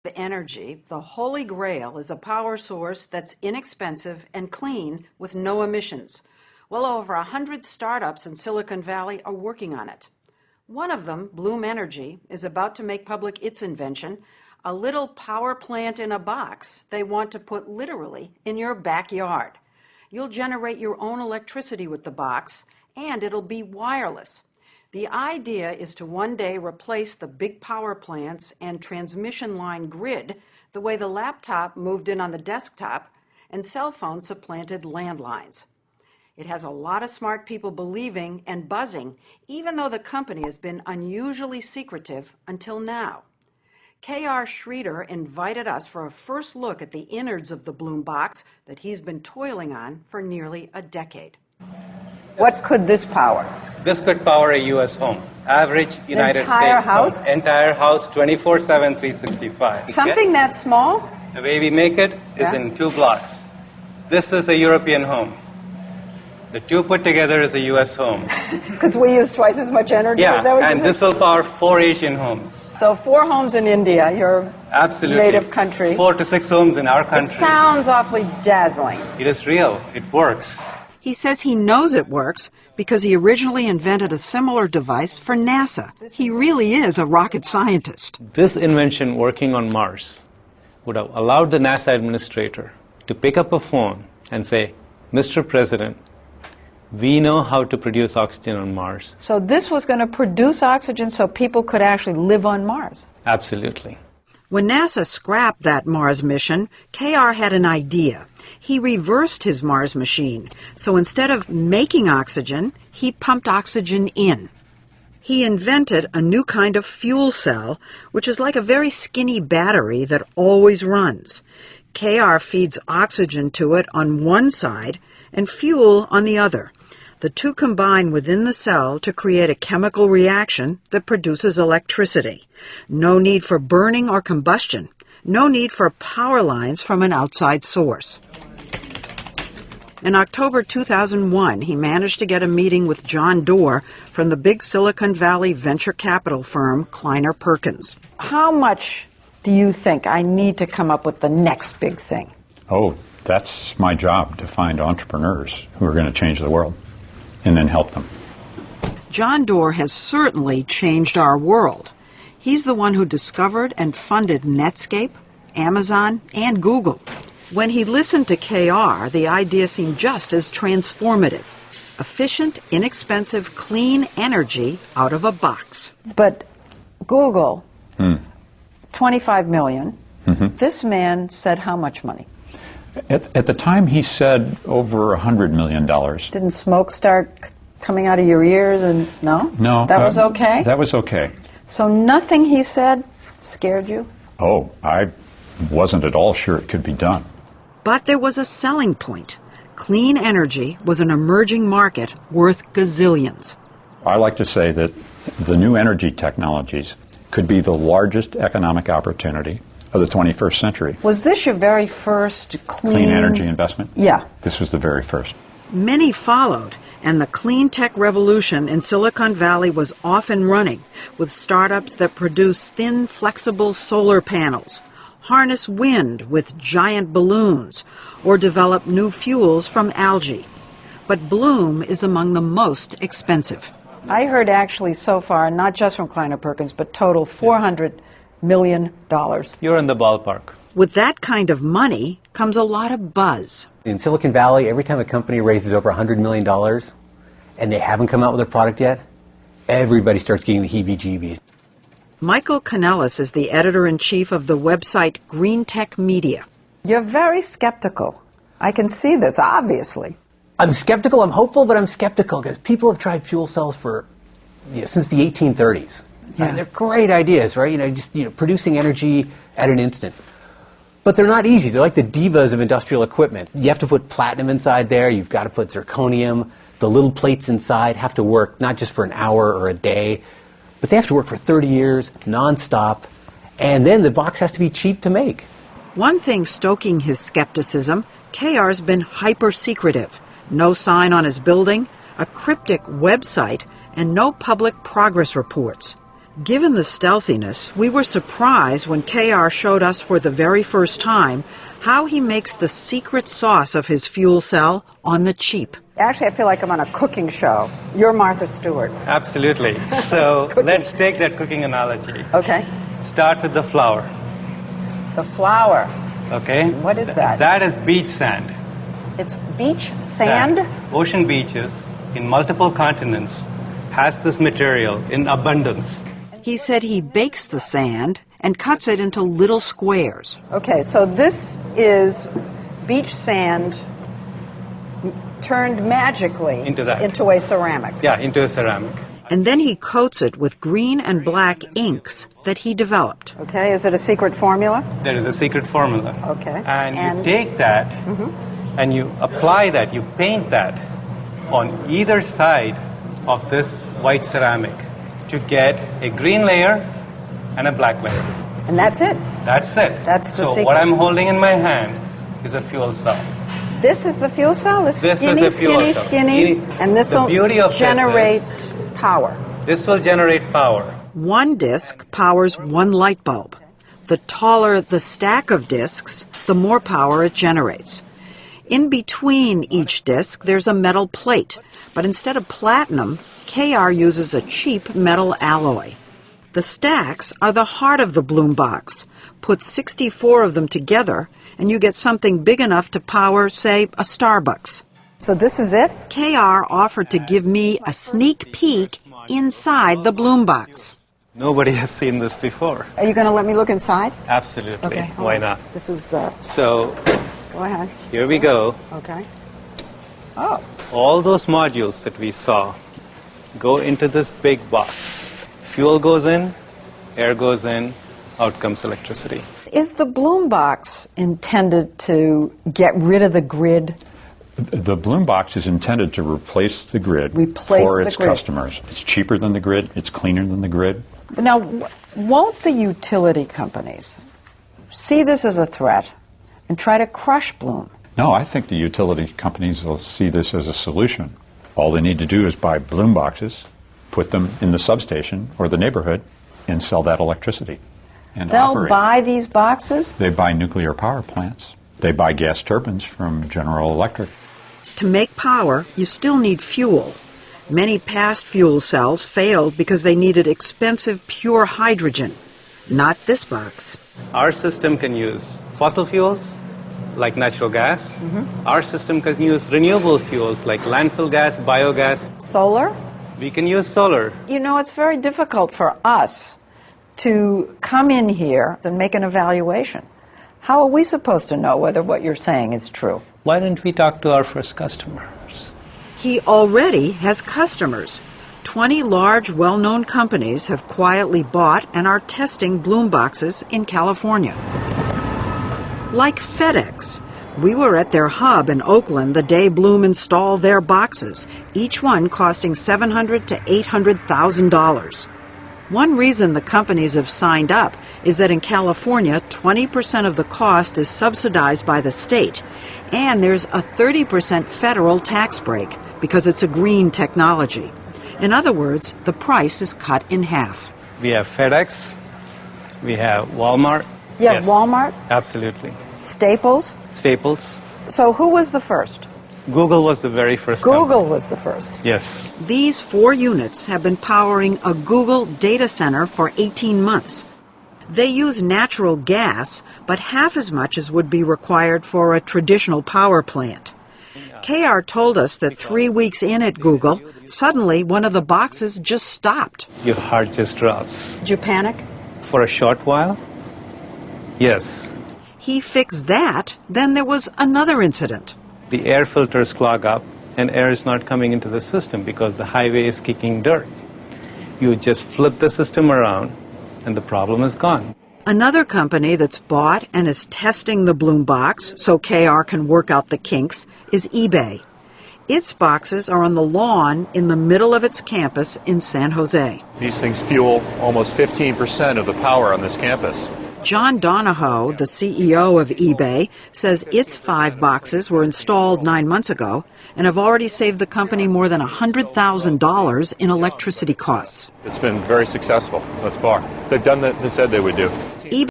Energy, the Holy Grail, is a power source that's inexpensive and clean with no emissions. Well over 100 startups in Silicon Valley are working on it. One of them, Bloom Energy, is about to make public its invention, a little power plant in a box they want to put literally in your backyard. You'll generate your own electricity with the box, and it'll be wireless. The idea is to one day replace the big power plants and transmission line grid the way the laptop moved in on the desktop and cell phones supplanted landlines. It has a lot of smart people believing and buzzing, even though the company has been unusually secretive until now. K.R. Schroeder invited us for a first look at the innards of the Bloom box that he's been toiling on for nearly a decade. What could this power? This could power a U.S. home. Average United States house? home. Entire house, 24/7, 365. Something that small? The way we make it is in 2 blocks. This is a European home. The 2 put together is a U.S. home. Because we use twice as much energy? Yeah, is that what and this will power 4 Asian homes. So 4 homes in India, your Absolutely. native country. 4 to 6 homes in our country. It sounds awfully dazzling. It is real. It works. He says he knows it works because he originally invented a similar device for NASA. He really is a rocket scientist. This invention working on Mars would have allowed the NASA administrator to pick up a phone and say, Mr. President, we know how to produce oxygen on Mars. So this was going to produce oxygen so people could actually live on Mars? Absolutely. When NASA scrapped that Mars mission, K.R. had an idea. He reversed his Mars machine, so instead of making oxygen, he pumped oxygen in. He invented a new kind of fuel cell, which is like a very skinny battery that always runs. K.R. feeds oxygen to it on one side and fuel on the other. The two combine within the cell to create a chemical reaction that produces electricity. No need for burning or combustion. No need for power lines from an outside source. In October 2001, he managed to get a meeting with John Doerr from the big Silicon Valley venture capital firm Kleiner Perkins. How much do you think I need to come up with the next big thing? Oh, that's my job, to find entrepreneurs who are going to change the world and then help them. John Doerr has certainly changed our world. He's the one who discovered and funded Netscape, Amazon, and Google. When he listened to K.R., the idea seemed just as transformative. Efficient, inexpensive, clean energy out of a box. But Google, 25 million. This man said how much money? At the time, he said over $100 million. Didn't smoke start coming out of your ears? And no? No. That was okay? That was okay. So nothing he said scared you? Oh, I wasn't at all sure it could be done. But there was a selling point. Clean energy was an emerging market worth gazillions. I like to say that the new energy technologies could be the largest economic opportunity of the 21st century. Was this your very first Clean energy investment? Yeah. This was the very first. Many followed, and the clean tech revolution in Silicon Valley was off and running, with startups that produce thin, flexible solar panels, harness wind with giant balloons, or develop new fuels from algae. But Bloom is among the most expensive. I heard actually so far, not just from Kleiner Perkins, but total $400 million. You're in the ballpark. With that kind of money comes a lot of buzz. In Silicon Valley, every time a company raises over $100 million and they haven't come out with a product yet, everybody starts getting the heebie-jeebies. Michael Kanellis is the editor-in-chief of the website Green Tech Media. You're very skeptical. I can see this, obviously. I'm skeptical, I'm hopeful, but I'm skeptical because people have tried fuel cells for, since the 1830s. Yeah. And they're great ideas, right? Just producing energy at an instant. But they're not easy. They're like the divas of industrial equipment. You have to put platinum inside there. You've got to put zirconium. The little plates inside have to work not just for an hour or a day, but they have to work for 30 years, nonstop. And then the box has to be cheap to make. One thing stoking his skepticism, K.R.'s been hyper-secretive. No sign on his building, a cryptic website, and no public progress reports. Given the stealthiness, we were surprised when KR showed us for the very first time how he makes the secret sauce of his fuel cell on the cheap. Actually, I feel like I'm on a cooking show. You're Martha Stewart. Absolutely. So let's take that cooking analogy. Okay. Start with the flour. The flour. Okay? What is that? That is beach sand. It's beach sand? Ocean beaches in multiple continents has this material in abundance. He said he bakes the sand and cuts it into little squares. Okay, so this is beach sand turned magically into a ceramic. Yeah, into a ceramic. And then he coats it with green and black inks that he developed. Okay, is it a secret formula? There is a secret formula. Okay. And you take that and you apply that, you paint that on either side of this white ceramic to get a green layer and a black layer. And that's it? That's it. That's the So secret. what I'm holding in my hand is a fuel cell. This is the fuel cell? This is the fuel cell. Skinny, and this will generate power. This will generate power. One disc powers one light bulb. The taller the stack of discs, the more power it generates. In between each disc, there's a metal plate, but instead of platinum, KR uses a cheap metal alloy. The stacks are the heart of the Bloom box. Put 64 of them together, and you get something big enough to power, say, a Starbucks. So this is it? KR offered to give me a sneak peek inside the Bloom box. Nobody has seen this before. Are you going to let me look inside? Absolutely. Okay. Why not? This is... So, go ahead. here we go. Okay. Oh. All those modules that we saw go into this big box. Fuel goes in, air goes in, out comes electricity. Is the Bloom box intended to get rid of the grid? The Bloom box is intended to replace the grid Replace for the its grid. customers. It's cheaper than the grid. It's cleaner than the grid. Now, won't the utility companies see this as a threat and try to crush Bloom? No, I think the utility companies will see this as a solution. All they need to do is buy Bloom boxes, put them in the substation or the neighborhood, and sell that electricity. And They'll operate. buy these boxes? They buy nuclear power plants. They buy gas turbines from General Electric. To make power, you still need fuel. Many past fuel cells failed because they needed expensive pure hydrogen. Not this box. Our system can use fossil fuels, like natural gas. Our system can use renewable fuels, like landfill gas, biogas. Solar? We can use solar. You know, it's very difficult for us to come in here and make an evaluation. How are we supposed to know whether what you're saying is true? Why didn't we talk to our first customers? He already has customers. 20 large, well-known companies have quietly bought and are testing Bloom boxes in California. Like FedEx. We were at their hub in Oakland the day Bloom installed their boxes, each one costing $700,000 to $800,000. One reason the companies have signed up is that in California, 20% of the cost is subsidized by the state, and there's a 30% federal tax break because it's a green technology. In other words, the price is cut in half. We have FedEx. We have Walmart. You have Walmart? Absolutely. Staples? Staples. So who was the first? Google was the very first Google company. was the first. Yes. These 4 units have been powering a Google data center for 18 months. They use natural gas, but half as much as would be required for a traditional power plant. KR told us that 3 weeks in at Google, suddenly one of the boxes just stopped. Your heart just drops. Did you panic? For a short while? Yes. He fixed that, then there was another incident. The air filters clog up and air is not coming into the system because the highway is kicking dirt. You just flip the system around and the problem is gone. Another company that's bought and is testing the Bloom box so KR can work out the kinks is eBay. Its boxes are on the lawn in the middle of its campus in San Jose. These things fuel almost 15% of the power on this campus. John Donahoe, the CEO of eBay, says its 5 boxes were installed 9 months ago and have already saved the company more than $100,000 in electricity costs. It's been very successful thus far. They've done what they said they would do.